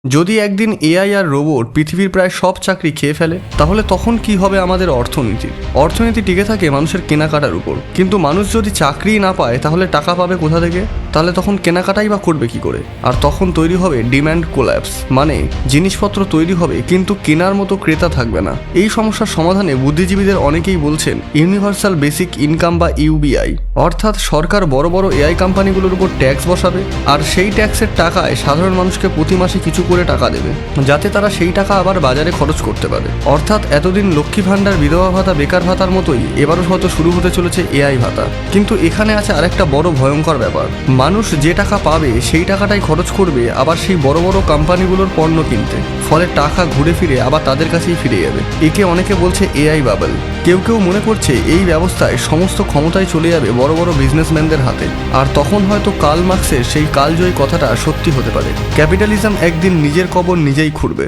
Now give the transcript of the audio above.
যদি একদিন এআই আর রোবট পৃথিবীর প্রায় সব চাকরি খেয়ে ফেলে, তাহলে তখন কি হবে আমাদের অর্থনীতির? অর্থনীতি টিকে থাকে মানুষের কেনাকাটার উপর, কিন্তু মানুষ যদি চাকরি না পায় তাহলে টাকা পাবে কোথা থেকে? তাহলে তখন কেনাকাটাই বা করবে কি করে? আর তখন তৈরি হবে ডিম্যান্ড কোল্যাপস, মানে জিনিসপত্র তৈরি হবে কিন্তু কেনার মতো ক্রেতা থাকবে না। এই সমস্যার সমাধানে বুদ্ধিজীবীদের অনেকেই বলছেন ইউনিভার্সাল বেসিক ইনকাম বা ইউবিআই, অর্থাৎ সরকার বড় বড় এআই কোম্পানিগুলোর উপর ট্যাক্স বসাবে আর সেই ট্যাক্সের টাকায় সাধারণ মানুষকে প্রতি মাসে কিছু করে টাকা দেবে, যাতে তারা সেই টাকা আবার বাজারে খরচ করতে পারে। অর্থাৎ এতদিন লক্ষ্মী ভাণ্ডার, বিধবা ভাতা, বেকার ভাতার মতোই এবারও হয়তো শুরু হতে চলেছে এআই ভাতা। কিন্তু এখানে আছে আরেকটা বড় ভয়ঙ্কর ব্যাপার, মানুষ যে টাকা পাবে সেই টাকাটাই খরচ করবে আবার সেই বড় বড় কোম্পানিগুলোর পণ্য কিনতে, ফলে টাকা ঘুরে ফিরে আবার তাদের কাছেই ফিরে যাবে। একে অনেকে বলছে এআই বাবল। কেউ কেউ মনে করছে এই ব্যবস্থায় সমস্ত ক্ষমতায় চলে যাবে বড় বড় বিজনেসম্যানদের হাতে, আর তখন হয়তো কার্ল মার্ক্সের সেই কালজয়ী কথাটা সত্যি হতে পারে, ক্যাপিটালিজম একদিন নিজের কবর নিজেই খুঁড়বে।